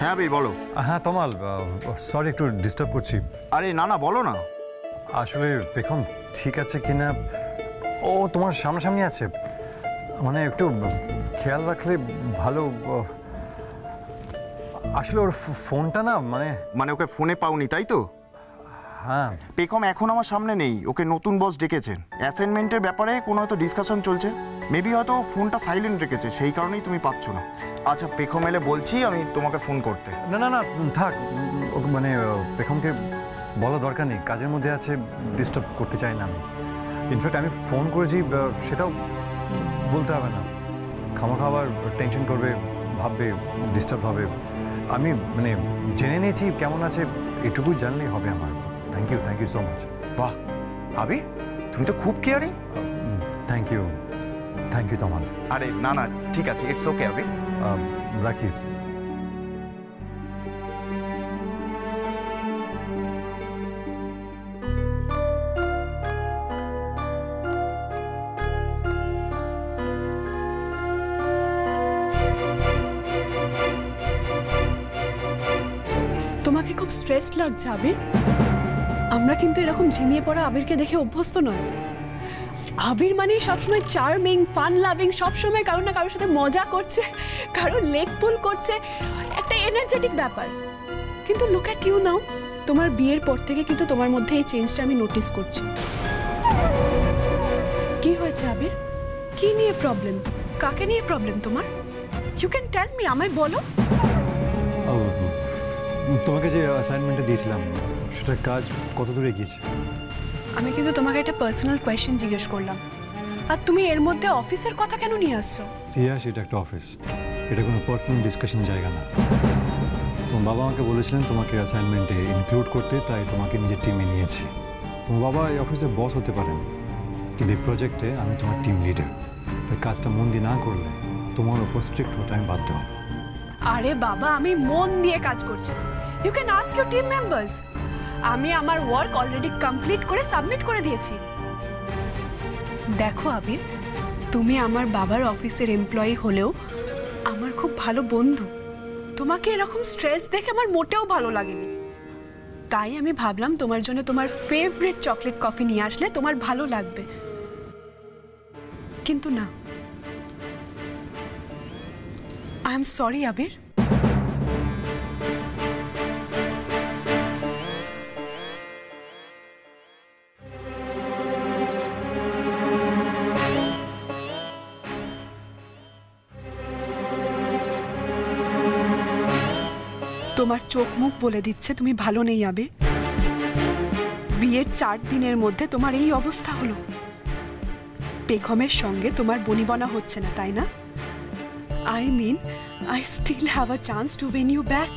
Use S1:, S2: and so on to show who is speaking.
S1: হ্যাঁ আবির বলো।
S2: হ্যাঁ তমাল, সরি একটু ডিস্টার্ব করছি।
S1: আরে না না বলো না।
S2: আসলে পেখম ঠিক আছে কিনা ও তোমার সামনাসামনি আছে, মানে একটু খেয়াল রাখলে ভালো। আসলে ওর ফোনটা না
S1: মানে ওকে ফোনে পাওনি তাই তো?
S2: হ্যাঁ।
S1: পেখম এখন আমার সামনে নেই, ওকে নতুন বস ডেকেছেন। অ্যাসাইনমেন্টের ব্যাপারে কোনো হয়তো ডিসকাশন চলছে, মেবি হয়তো ফোনটা সাইলেন্ট রেখেছে, সেই কারণেই তুমি পাচ্ছ না। আচ্ছা পেখম এলে বলছি আমি তোমাকে ফোন করতে।
S2: না না না থাক, মানে পেখমকে বলা দরকার নেই, কাজের মধ্যে আছে, ডিস্টার্ব করতে চাই না আমি। ইনফ্যাক্ট আমি ফোন করেছি সেটাও বলতে হবে না, খামাখা আবার টেনশন করবে, ভাববে, ডিস্টার্ব হবে। আমি মানে জেনে নিয়েছি কেমন আছে, এটুকুই জানলেই হবে আমার। Thank you so much.
S1: বাহ আবির, তুমি তো খুব কেয়ারিং।
S2: থ্যাংক ইউ তমাল।
S1: আরে না না ঠিক আছে, ইটস ওকে আবির।
S2: রাখি।
S3: তোমাকে খুব স্ট্রেস লাগছে আবির? আমরা কিন্তু এরকম ঝিমিয়ে পড়া আবিরকে দেখে অভ্যস্ত নয়। আবির মানে সবসময় চার্মিং, ফান লাভিং, সবসময় কারো না কারোর সাথে মজা করছে, কারো লেগ পুল করছে, একটা এনার্জেটিক ব্যাপার। কিন্তু লুক অ্যাট ইউ নাও, তোমার বিয়ের পর থেকে কিন্তু তোমার মধ্যে এই চেঞ্জটা আমি নোটিস করছি। কি হয়েছে আবির? কি নিয়ে প্রবলেম? কাকে নিয়ে প্রবলেম তোমার? ইউ ক্যান টেল মি, আমায় বলো।
S2: তোমাকে যে অ্যাসাইনমেন্টটা দিয়েছিলাম সেটার কাজ কত দূর এগিয়েছে?
S3: আমি কিন্তু তোমাকে একটা পার্সোনাল কোয়েশ্চেন জিজ্ঞেস করলাম, আর তুমি এর মধ্যে অফিসের কথা কেন নিয়ে আসছো?
S2: এটা একটা অফিস, এটা কোনো পার্সোনাল ডিসকাশনের জায়গা না। তোমার বাবা আমাকে বলেছিলেন তোমাকে অ্যাসাইনমেন্টে ইনক্লুড করতে, তাই তোমাকে নিজের টিমে নিয়েছি। তোমার বাবা এই অফিসের বস হতে পারেন, কিন্তু এই প্রজেক্টে আমি তোমার টিম লিডার, তাই কাজটা মন দিয়ে না করলে তোমার উপর স্ট্রিক্ট হতে আমি বাধ্য হব।
S3: আরে বাবা, আমি মন দিয়ে কাজ করছি। You can ask your team members. আমি আমার ওয়ার্ক অলরেডি কমপ্লিট করে সাবমিট করে দিয়েছি। দেখো আবির, তুমি আমার বাবার অফিসের এমপ্লয়ি হলেও আমার খুব ভালো বন্ধু। তোমাকে এরকম স্ট্রেস দেখে আমার মোটেও ভালো লাগেনি, তাই আমি ভাবলাম তোমার জন্য তোমার ফেভারিট চকলেট কফি নিয়ে আসলে তোমার ভালো লাগবে। কিন্তু না, আই এম সরি আবির। তোমার চোখ মুখ বলে দিচ্ছে তুমি ভালো নেই আবির। বিয়ের 4 দিনের মধ্যে তোমার এই অবস্থা হলো। বেগমের সঙ্গে তোমার বনিবনা হচ্ছে না, তাই না? I mean, I still have a chance to win you back.